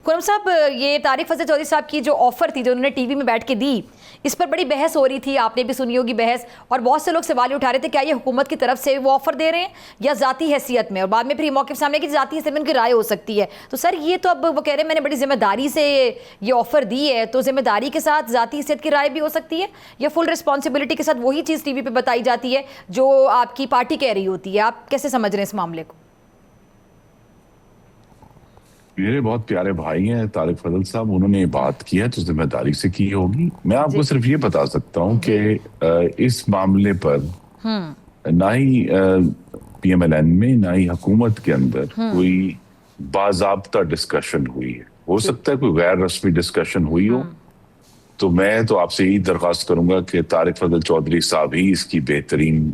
خرم صاحب، یہ طارق فضل چودھری صاحب کی جو آفر تھی جو انہوں نے ٹی وی میں بیٹھ کے دی، اس پر بڑی بحث ہو رہی تھی، آپ نے بھی سنی ہوگی بحث، اور بہت سے لوگ سوال اٹھا رہے تھے کیا یہ حکومت کی طرف سے وہ آفر دے رہے ہیں یا ذاتی حیثیت میں، اور بعد میں پھر یہ موقف سامنے کہ ذاتی حیثیت میں ان کی رائے ہو سکتی ہے. تو سر یہ تو اب وہ کہہ رہے ہیں میں نے بڑی ذمہ داری سے یہ آفر دی ہے، تو ذمہ داری کے ساتھ ذاتی حیثیت کی رائے بھی ہو سکتی ہے یا فل رسپانسبلٹی کے ساتھ وہی چیز ٹی وی پہ بتائی جاتی ہے جو آپ کی پارٹی کہہ رہی ہوتی ہے؟ آپ کیسے سمجھ رہے ہیں اس معاملے کو؟ میرے بہت پیارے بھائی ہیں طارق فضل صاحب، انہوں نے بات کی ہے تو ذمہ داری سے کی ہوگی. میں آپ کو صرف یہ بتا سکتا ہوں کہ اس معاملے پر نہ ہی پی ایم ایل این میں نہ ہی حکومت کے اندر کوئی باضابطہ ڈسکشن ہوئی ہے. ہو سکتا ہے کوئی غیر رسمی ڈسکشن ہوئی ہو، تو میں تو آپ سے یہی درخواست کروں گا کہ طارق فضل چودھری صاحب ہی اس کی بہترین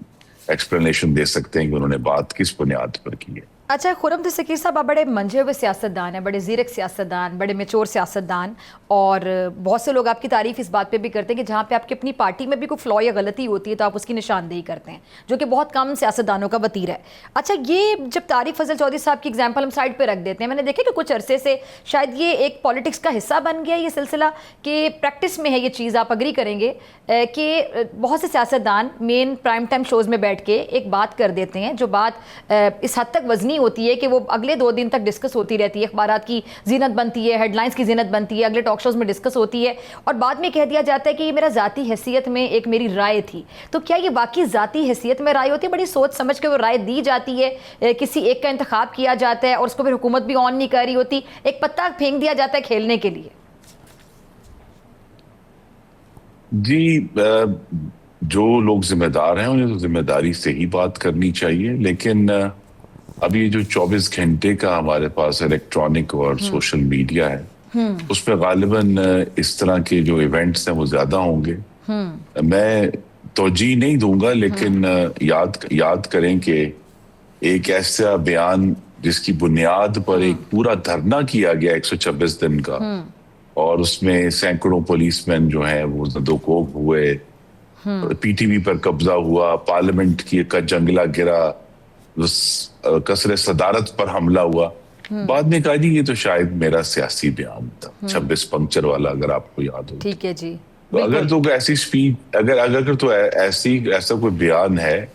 ایکسپلینیشن دے سکتے ہیں کہ انہوں نے بات کس بنیاد پر کی ہے. اچھا خرم دستگیر صاحب، آپ بڑے منجھے ہوئے سیاستدان ہیں، بڑے زیرک سیاستدان، بڑے میچور سیاستدان، اور بہت سے لوگ آپ کی تعریف اس بات پہ بھی کرتے ہیں کہ جہاں پہ آپ کی اپنی پارٹی میں بھی کوئی فلا یا غلطی ہوتی ہے تو آپ اس کی نشاندہی کرتے ہیں، جو کہ بہت کم سیاستدانوں کا وتیرہ ہے. اچھا یہ جب طارق فضل چودھری صاحب کی اگزامپل ہم سائڈ پہ رکھ دیتے ہیں، میں نے دیکھا کہ کچھ عرصے سے شاید یہ ایک پالیٹکس کا حصہ بن گیا یہ سلسلہ، کہ پریکٹس میں ہے یہ چیز، آپ اگری کریں گے کہ بہت سے سیاستدان مین پرائم ٹائم شوز میں بیٹھ کے ایک بات کر دیتے ہیں جو بات اس حد تک وزنی ہوتی ہے کہ وہ اگلے 2 دن تک ڈسکس ہوتی رہتی ہے، اخبارات کی زینت بنتی ہے، ہیڈ لائنز کی زینت بنتی ہے، اگلے ٹاک شوز میں ڈسکس ہوتی ہے، اور بعد میں کہہ دیا جاتا ہے کہ یہ میرا ذاتی حیثیت میں ایک میری رائے تھی. تو کیا یہ واقعی ذاتی حیثیت میں رائے ہوتی ہے؟ بڑی سوچ سمجھ کے وہ رائے دی جاتی ہے، کسی ایک کا انتخاب کیا جاتا ہے اور اس کو پھر حکومت بھی آن نہیں کر رہی ہوتی، ایک پتہ پھینک دیا جاتا ہے کھیلنے کے لیے؟ جی، جو لوگ ذمہ دار ہیں انہیں تو ذمہ داری سے ہی بات کرنی چاہیے، لیکن اب یہ جو 24 گھنٹے کا ہمارے پاس الیکٹرانک اور سوشل میڈیا ہے، اس پہ غالباً اس طرح کے جو ایونٹس ہیں وہ زیادہ ہوں گے. میں توجیہ نہیں دوں گا، لیکن یاد کریں کہ ایک ایسا بیان جس کی بنیاد پر ایک پورا دھرنا کیا گیا 126 دن کا، اور اس میں سینکڑوں پولیس مین جو ہیں وہ زدوکوب ہوئے، پی ٹی وی پر قبضہ ہوا، پارلیمنٹ کا جنگلہ گرا، قصر صدارت پر حملہ ہوا. بعد میں کہا جی یہ تو شاید میرا سیاسی بیان تھا، 26 پنکچر والا، اگر آپ کو یاد ہو. ٹھیک ہے جی. تو اگر تو ایسی سپیچ، اگر تو ایسا کوئی بیان ہے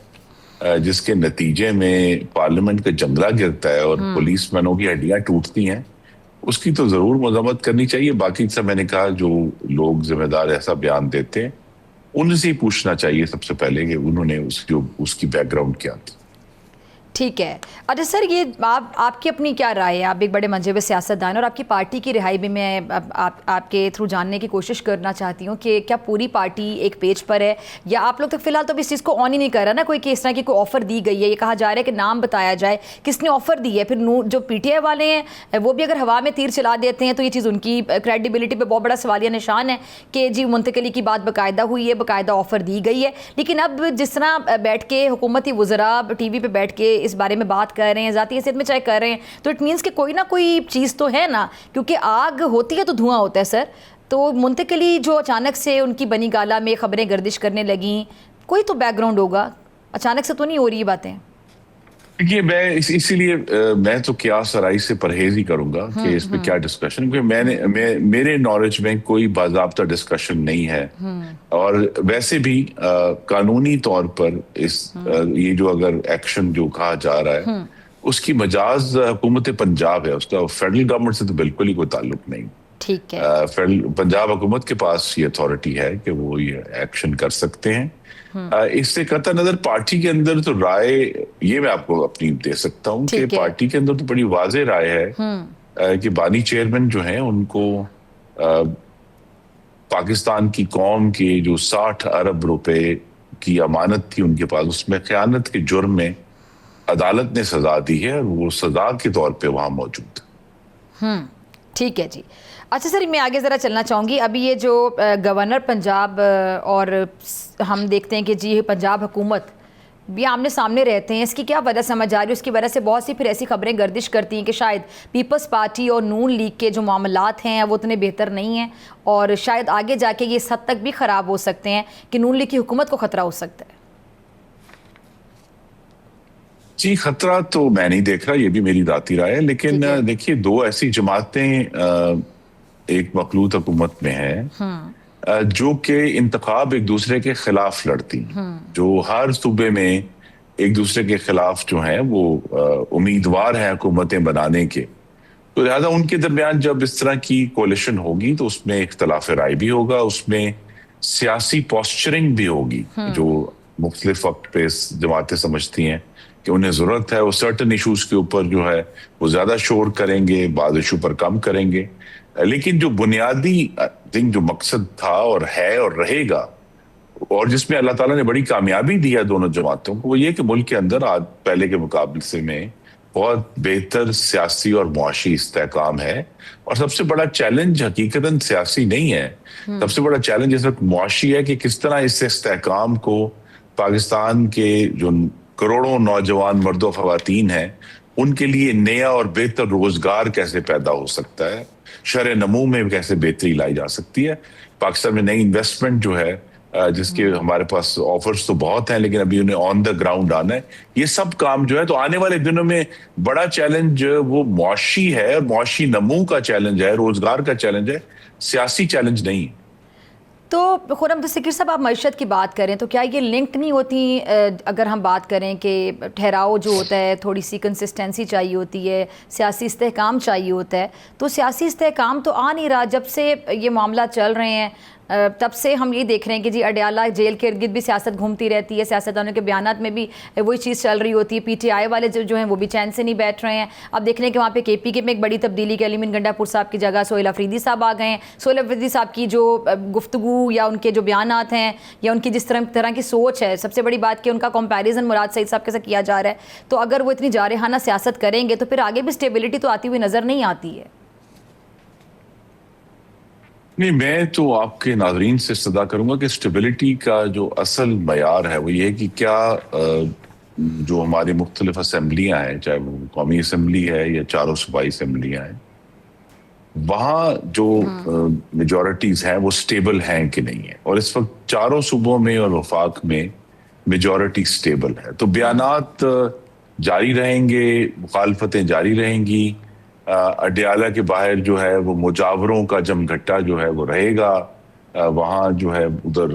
جس کے نتیجے میں پارلیمنٹ کا جنگلہ گرتا ہے اور پولیس مینوں کی ہڈیاں ٹوٹتی ہیں، اس کی تو ضرور مذمت کرنی چاہیے. باقی سب میں نے کہا جو لوگ ذمہ دار ایسا بیان دیتے ہیں ان سے ہی پوچھنا چاہیے سب سے پہلے کہ انہوں نے اس کی بیک گراؤنڈ کیا تھی. ٹھیک ہے. اچھا سر، یہ آپ کی اپنی کیا رائے ہے؟ آپ ایک بڑے منجھے ہوئے سیاستدان، اور آپ کی پارٹی کی رہائی بھی میں آپ کے تھرو جاننے کی کوشش کرنا چاہتی ہوں کہ کیا پوری پارٹی ایک پیج پر ہے، یا آپ لوگ تو فی الحال تو اس چیز کو آن ہی نہیں کر رہا نا کوئی کہ اس طرح کی کوئی آفر دی گئی ہے؟ یہ کہا جا رہا ہے کہ نام بتایا جائے کس نے آفر دی ہے. پھر جو پی ٹی آئی والے ہیں وہ بھی اگر ہوا میں تیر چلا دیتے ہیں تو یہ چیز ان کی کریڈیبلٹی پہ بہت بڑا سوالیہ نشان ہے کہ جی منتقلی کی بات باقاعدہ ہوئی ہے، باقاعدہ آفر دی گئی ہے. لیکن اب جس طرح بیٹھ کے حکومتی وزراء ٹی وی پہ بیٹھ کے اس بارے میں بات کر رہے ہیں، ذاتی حیثیت میں چاہے کر رہے ہیں، تو اٹ مینس کہ کوئی نہ کوئی چیز تو ہے نا، کیونکہ آگ ہوتی ہے تو دھواں ہوتا ہے سر. تو منتقلی جو اچانک سے ان کی بنی گالا میں خبریں گردش کرنے لگیں، کوئی تو بیک گراؤنڈ ہوگا، اچانک سے تو نہیں ہو رہی یہ باتیں. دیکھیے میں اسی لیے میں تو قیاس آرائی سے پرہیز ہی کروں گا کہ اس پہ کیا ڈسکشن، کیونکہ میرے نالج میں کوئی باضابطہ ڈسکشن نہیں ہے. اور ویسے بھی قانونی طور پر یہ جو اگر ایکشن جو کہا جا رہا ہے اس کی مجاز حکومت پنجاب ہے، اس کا فیڈرل گورنمنٹ سے تو بالکل ہی کوئی تعلق نہیں. ٹھیک ہے. پنجاب حکومت کے پاس یہ اتھارٹی ہے کہ وہ یہ ایکشن کر سکتے ہیں. اس سے قطع نظر پارٹی کے اندر تو رائے یہ میں آپ کو اپنی دے سکتا ہوں کہ پارٹی کے اندر تو بڑی واضح رائے ہے کہ بانی چیئرمین جو ہیں ان کو پاکستان کی قوم کے جو 60 ارب روپے کی امانت تھی ان کے پاس، اس میں خیانت کے جرم میں عدالت نے سزا دی ہے اور وہ سزا کے طور پہ وہاں موجود ہے. ٹھیک ہے جی. اچھا سر، میں آگے ذرا چلنا چاہوں گی. ابھی یہ جو گورنر پنجاب اور ہم دیکھتے ہیں کہ جی پنجاب حکومت بھی آمنے سامنے رہتے ہیں، اس کی کیا وجہ سمجھ آ رہی ہے؟ اس کی وجہ سے بہت سی پھر ایسی خبریں گردش کرتی ہیں کہ شاید پیپلز پارٹی اور نون لیگ کے جو معاملات ہیں وہ اتنے بہتر نہیں ہیں، اور شاید آگے جا کے یہ اس حد تک بھی خراب ہو سکتے ہیں کہ نون لیگ کی حکومت کو خطرہ ہو سکتا ہے. جی خطرہ تو میں نہیں دیکھ رہا، یہ بھی میری ذاتی رائے ہے، لیکن دیکھیے دو ایسی جماعتیں ایک مخلوط حکومت میں ہیں جو کہ انتخاب ایک دوسرے کے خلاف لڑتی ہیں، جو ہر صوبے میں ایک دوسرے کے خلاف جو ہیں وہ امیدوار ہیں حکومتیں بنانے کے، تو لہٰذا ان کے درمیان جب اس طرح کی کولیشن ہوگی تو اس میں اختلاف رائے بھی ہوگا، اس میں سیاسی پوسچرنگ بھی ہوگی، جو مختلف وقت پہ جماعتیں سمجھتی ہیں کہ انہیں ضرورت ہے وہ سرٹن ایشوز کے اوپر جو ہے وہ زیادہ شور کریں گے، بعض ایشو پر کم کریں گے، لیکن جو بنیادی جو مقصد تھا اور ہے اور رہے گا، اور جس میں اللہ تعالیٰ نے بڑی کامیابی دی ہے دونوں جماعتوں کو، وہ یہ کہ ملک کے اندر آج پہلے کے مقابلے میں بہت بہتر سیاسی اور معاشی استحکام ہے، اور سب سے بڑا چیلنج حقیقتاً سیاسی نہیں ہے، سب سے بڑا چیلنج اس وقت معاشی ہے کہ کس طرح اس استحکام کو پاکستان کے جو کروڑوں نوجوان مرد و خواتین ہیں ان کے لیے نیا اور بہتر روزگار کیسے پیدا ہو سکتا ہے، شرح نمو میں کیسے بہتری لائی جا سکتی ہے، پاکستان میں نئی انویسٹمنٹ جو ہے جس کے ہمارے پاس آفرز تو بہت ہیں لیکن ابھی انہیں آن دا گراؤنڈ آنا ہے، یہ سب کام جو ہے تو آنے والے دنوں میں بڑا چیلنج وہ معاشی ہے، معاشی نمو کا چیلنج ہے، روزگار کا چیلنج ہے، سیاسی چیلنج نہیں۔ تو خرم دستگیر صاحب آپ معیشت کی بات کریں تو کیا یہ لنک نہیں ہوتی؟ اگر ہم بات کریں کہ ٹھہراؤ جو ہوتا ہے تھوڑی سی کنسسٹنسی چاہیے ہوتی ہے، سیاسی استحکام چاہیے ہوتا ہے، تو سیاسی استحکام تو آ نہیں رہا جب سے یہ معاملات چل رہے ہیں، تب سے ہم یہ دیکھ رہے ہیں کہ جی اڈیالہ جیل کے ارد گرد بھی سیاست گھومتی رہتی ہے، سیاستدانوں کے بیانات میں بھی وہی چیز چل رہی ہوتی ہے، پی ٹی آئی والے جو ہیں وہ بھی چین سے نہیں بیٹھ رہے ہیں۔ اب دیکھ رہے ہیں کہ وہاں پہ کے پی کے میں ایک بڑی تبدیلی کے علی امین گنڈا پور صاحب کی جگہ سہیل افریدی صاحب آ گئے ہیں، سہیل افریدی صاحب کی جو گفتگو یا ان کے جو بیانات ہیں یا ان کی جس طرح کی سوچ ہے، سب سے بڑی بات کہ ان کا کمپیریزن مراد سعید صاحب کے ساتھ کیا جا رہا ہے، تو اگر وہ اتنی جارحانہ سیاست کریں گے تو پھر آگے بھی اسٹیبلٹی تو آتی ہوئی نظر نہیں آتی ہے۔ نہیں، میں تو آپ کے ناظرین سے استدعا کروں گا کہ اسٹیبلٹی کا جو اصل معیار ہے وہ یہ ہے کہ کیا جو ہماری مختلف اسمبلیاں ہیں، چاہے وہ قومی اسمبلی ہے یا چاروں صوبائی اسمبلیاں ہیں، وہاں جو میجورٹیز ہیں وہ سٹیبل ہیں کہ نہیں ہیں، اور اس وقت چاروں صوبوں میں اور وفاق میں میجورٹی سٹیبل ہے، تو بیانات جاری رہیں گے، مخالفتیں جاری رہیں گی، اڈیالہ کے باہر جو ہے وہ مجاوروں کا جمگھٹا جو ہے وہ رہے گا، وہاں جو ہے ادھر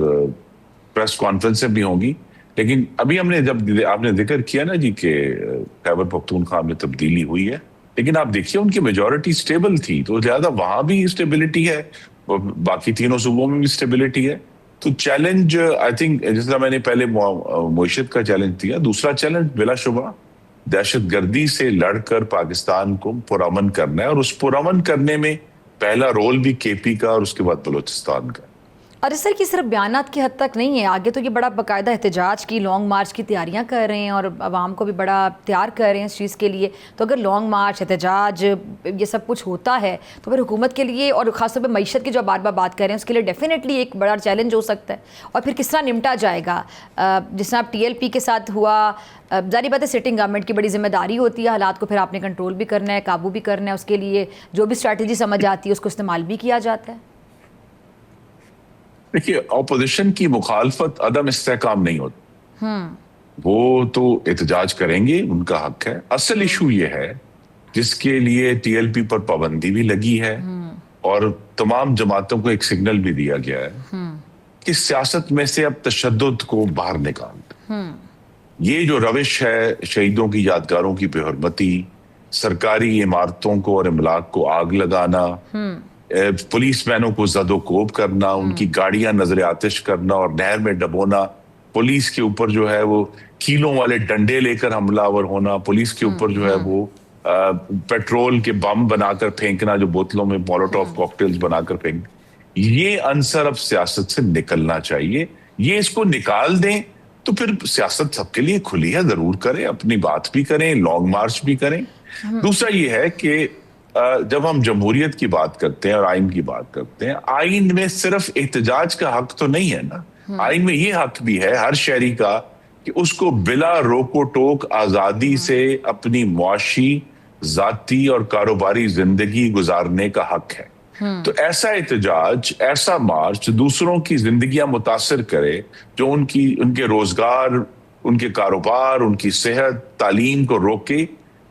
پریس کانفرنسیں بھی ہوں گی، لیکن ابھی ہم نے جب آپ نے ذکر کیا نا جی کہ خیبر پختونخوا میں تبدیلی ہوئی ہے، لیکن آپ دیکھیے ان کی میجورٹی سٹیبل تھی، تو زیادہ وہاں بھی سٹیبلٹی ہے، باقی تینوں صوبوں میں بھی سٹیبلٹی ہے، تو چیلنج آئی تھنک جس طرح میں نے پہلے معیشت کا چیلنج دیا، دوسرا چیلنج بلا شبہ دہشت گردی سے لڑ کر پاکستان کو پرامن کرنا ہے، اور اس پرامن کرنے میں پہلا رول بھی کے پی کا اور اس کے بعد بلوچستان کا۔ اور اس طرح کی صرف بیانات کی حد تک نہیں ہے، آگے تو یہ بڑا باقاعدہ احتجاج کی، لانگ مارچ کی تیاریاں کر رہے ہیں اور عوام کو بھی بڑا تیار کر رہے ہیں اس چیز کے لیے، تو اگر لانگ مارچ، احتجاج، یہ سب کچھ ہوتا ہے تو پھر حکومت کے لیے اور خاص طور پہ معیشت کی جو بار بار بات کر رہے ہیں اس کے لیے ڈیفینیٹلی ایک بڑا چیلنج ہو سکتا ہے، اور پھر کس طرح نمٹا جائے گا؟ جس طرح ٹی ایل پی کے ساتھ ہوا، ظاہری بات ہے سٹنگ گورنمنٹ کی بڑی ذمہ داری ہوتی ہے، حالات کو پھر آپ نے کنٹرول بھی کرنا ہے، قابو بھی کرنا ہے، اس کے لیے جو بھی اسٹریٹجی سمجھ آتی ہے اس کو استعمال بھی کیا جاتا ہے۔ دیکھیے اپوزیشن کی مخالفت عدم استحکام نہیں ہوتی، وہ تو احتجاج کریں گے، ان کا حق ہے، اصل ایشو یہ ہے جس کے لیے ٹی ایل پی پر پابندی بھی لگی ہے اور تمام جماعتوں کو ایک سگنل بھی دیا گیا ہے کہ سیاست میں سے اب تشدد کو باہر نکال دیں۔ یہ جو روش ہے شہیدوں کی یادگاروں کی بے حرمتی، سرکاری عمارتوں کو اور املاک کو آگ لگانا، پولیس مینوں کو زد و کوب کرنا، ان کی گاڑیاں نظر آتش کرنا اور نہر میں ڈبونا، پولیس کے اوپر جو ہے وہ کیلوں والے ڈنڈے لے کر حملہ آور ہونا، پولیس کے اوپر جو ہے وہ پیٹرول کے بم بنا کر پھینکنا، جو بوتلوں میں مولوٹوف کاکٹیلز بنا کر پھینکنا، یہ عنصر اب سیاست سے نکلنا چاہیے۔ یہ اس کو نکال دیں تو پھر سیاست سب کے لیے کھلی ہے، ضرور کریں، اپنی بات بھی کریں، لانگ مارچ بھی کریں۔ دوسرا یہ ہے کہ جب ہم جمہوریت کی بات کرتے ہیں اور آئین کی بات کرتے ہیں، آئین میں صرف احتجاج کا حق تو نہیں ہے نا، آئین میں یہ حق بھی ہے ہر شہری کا کہ اس کو بلا روک و ٹوک آزادی سے اپنی معاشی، ذاتی اور کاروباری زندگی گزارنے کا حق ہے۔ تو ایسا احتجاج، ایسا مارچ دوسروں کی زندگیاں متاثر کرے، جو ان کے روزگار ان کے کاروبار، ان کی صحت، تعلیم کو روکے،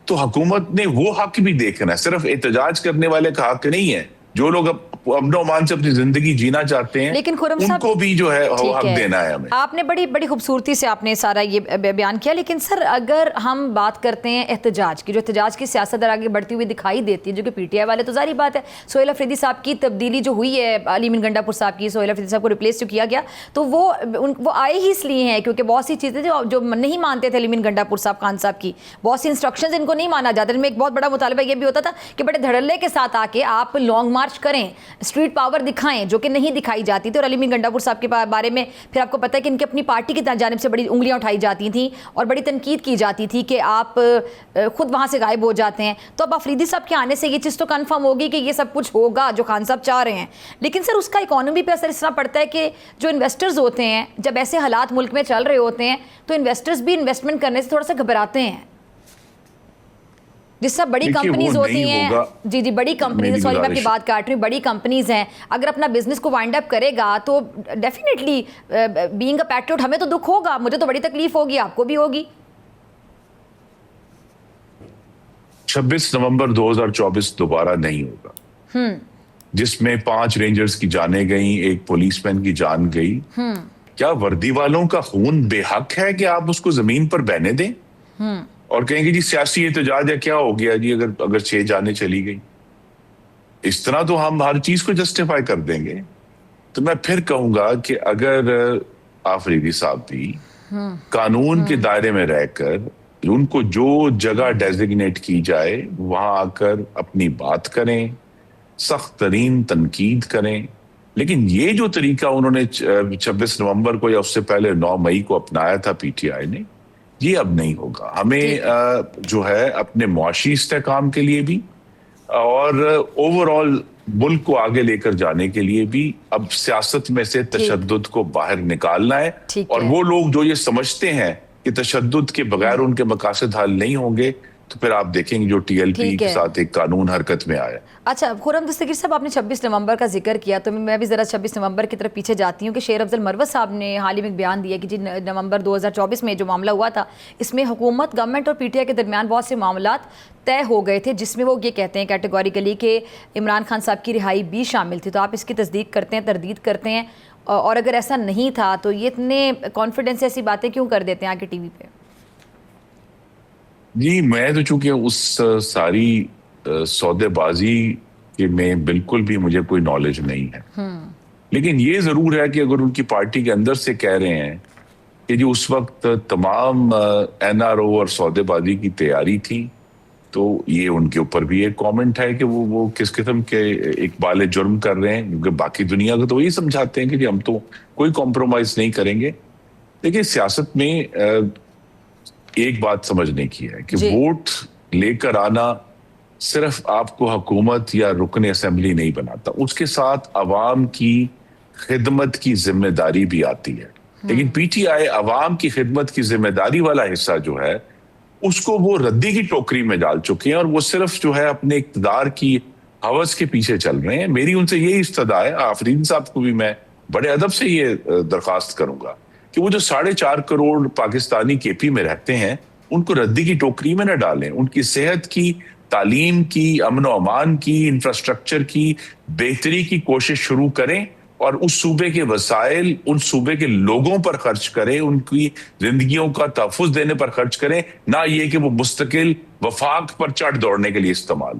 تو حکومت نے وہ حق بھی دیکھنا ہے، صرف احتجاج کرنے والے کا حق نہیں ہے. جو لوگ امن و امان سے اپنی زندگی جینا چاہتے ہیں لیکن خرم ان صاحب کو بھی جو ہے حق دینا ہے ہمیں. آپ نے بڑی خوبصورتی سے آپ نے سارا یہ بیان کیا، لیکن سر اگر ہم بات کرتے ہیں احتجاج کی، جو احتجاج کی سیاست در آگے بڑھتی ہوئی دکھائی دیتی ہے، جو کہ پی ٹی آئی والے، تو ظاہری بات ہے سہیل افریدی صاحب کی تبدیلی جو ہوئی ہے، علی امین گنڈا پور صاحب کی، سہیل افریدی صاحب کو ریپلیس جو کیا گیا، تو وہ آئے ہی اس لیے ہیں کیونکہ بہت سی چیزیں جو نہیں مانتے تھے علی امین گنڈا پور صاحب، خان صاحب کی بہت سی انسٹرکشنز ان کو نہیں مانا جاتا. ان میں ایک بہت بڑا مطالبہ یہ بھی ہوتا تھا کہ بڑے دھڑلے کے ساتھ آ کے آپ لانگ مارچ کریں، اسٹریٹ پاور دکھائیں، جو کہ نہیں دکھائی جاتی تھی. اور علی امین گنڈا پور صاحب کے بارے میں پھر آپ کو پتہ ہے کہ ان کی اپنی پارٹی کی جانب سے بڑی انگلیاں اٹھائی جاتی تھیں اور بڑی تنقید کی جاتی تھی کہ آپ خود وہاں سے غائب ہو جاتے ہیں. تو اب افریدی صاحب کے آنے سے یہ چیز تو کنفرم ہوگی کہ یہ سب کچھ ہوگا جو خان صاحب چاہ رہے ہیں. لیکن سر اس کا اکانومی پہ اثر اس طرح پڑتا ہے کہ جو انویسٹرز ہوتے ہیں، جب ایسے حالات ملک میں چل رہے ہوتے ہیں تو انویسٹرز بھی انویسٹمنٹ کرنے سے تھوڑا سا گھبراتے ہیں. جس طرح بڑی کمپنیز ہوتی ہیں، جی بڑی کمپنیز، سوری میں آپ کی بات کاٹ رہی ہوں، بڑی کمپنیز ہیں، اگر اپنا بزنس کو وائنڈ اپ کرے گا تو ڈیفینیٹلی بینگ اے پیٹریوٹ ہمیں تو دکھ ہوگا، مجھے تو بڑی تکلیف ہوگی، آپ کو بھی ہوگی. 26 نومبر 2024 دوبارہ نہیں ہوگا، جس میں 5 رینجرز کی جانیں گئیں، ایک پولیس مین کی جان گئی. کیا وردی والوں کا خون بے حق ہے کہ آپ اس کو زمین پر بہنے دیں اور کہیں گے جی سیاسی احتجاج ہے، کیا ہو گیا جی اگر 6 جانیں چلی گئی؟ اس طرح تو ہم ہر چیز کو جسٹیفائی کر دیں گے. تو میں پھر کہوں گا کہ اگر آفریدی صاحب بھی قانون کے دائرے میں رہ کر ان کو جو جگہ ڈیزگنیٹ کی جائے وہاں آ کر اپنی بات کریں، سخت ترین تنقید کریں، لیکن یہ جو طریقہ انہوں نے 26 نومبر کو یا اس سے پہلے 9 مئی کو اپنایا تھا پی ٹی آئی نے، یہ اب نہیں ہوگا. ہمیں جو ہے اپنے معاشی استحکام کے لیے بھی اور اوور آل ملک کو آگے لے کر جانے کے لیے بھی اب سیاست میں سے تشدد کو باہر نکالنا ہے. اور وہ لوگ جو یہ سمجھتے ہیں کہ تشدد کے بغیر ان کے مقاصد حل نہیں ہوں گے، تو پھر آپ دیکھیں گے جو ٹی ایل پی کے ساتھ ایک قانون حرکت میں آیا. اچھا خرم دستگیر صاحب، آپ نے 26 نومبر کا ذکر کیا تو میں بھی ذرا 26 نومبر کی طرف پیچھے جاتی ہوں کہ شیر افضل مروت صاحب نے حال ہی میں ایک بیان دیا کہ جی نومبر 2024 میں جو معاملہ ہوا تھا اس میں حکومت، گورنمنٹ اور پی ٹی آئی کے درمیان بہت سے معاملات طے ہو گئے تھے، جس میں وہ یہ کہتے ہیں کیٹیگوریکلی کہ عمران خان صاحب کی رہائی بھی شامل تھی. تو آپ اس کی تصدیق کرتے ہیں، تردید کرتے ہیں؟ اور اگر ایسا نہیں تھا تو یہ اتنے کانفیڈنس سے ایسی باتیں کیوں کر دیتے ہیں آ کے ٹی وی پہ؟ جی میں تو چونکہ اس ساری سودے بازی کے میں بالکل بھی مجھے کوئی نالج نہیں ہے، لیکن یہ ضرور ہے کہ اگر ان کی پارٹی کے اندر سے کہہ رہے ہیں کہ جو اس وقت تمام این آر او اور سودے بازی کی تیاری تھی، تو یہ ان کے اوپر بھی ایک کامنٹ ہے کہ وہ کس قسم کے اقبال جرم کر رہے ہیں، کیونکہ باقی دنیا کو تو وہی سمجھاتے ہیں کہ جی ہم تو کوئی کمپرومائز نہیں کریں گے. دیکھیں سیاست میں ایک بات سمجھنے کی ہے کہ ووٹ لے کر آنا صرف آپ کو حکومت یا رکن اسمبلی نہیں بناتا، اس کے ساتھ عوام کی خدمت کی ذمہ داری بھی آتی ہے. لیکن پی ٹی آئی عوام کی خدمت کی ذمہ داری والا حصہ جو ہے اس کو وہ ردی کی ٹوکری میں ڈال چکے ہیں اور وہ صرف جو ہے اپنے اقتدار کی ہوس کے پیچھے چل رہے ہیں. میری ان سے یہی استدعا ہے، آفرین صاحب کو بھی میں بڑے ادب سے یہ درخواست کروں گا کہ وہ جو 4.5 کروڑ پاکستانی کے پی میں رہتے ہیں ان کو ردی کی ٹوکری میں نہ ڈالیں. ان کی صحت کی، تعلیم کی، امن و امان کی، انفراسٹرکچر کی بہتری کی کوشش شروع کریں اور اس صوبے کے وسائل ان صوبے کے لوگوں پر خرچ کریں، ان کی زندگیوں کا تحفظ دینے پر خرچ کریں، نہ یہ کہ وہ مستقل وفاق پر چڑھ دوڑنے کے لیے استعمال.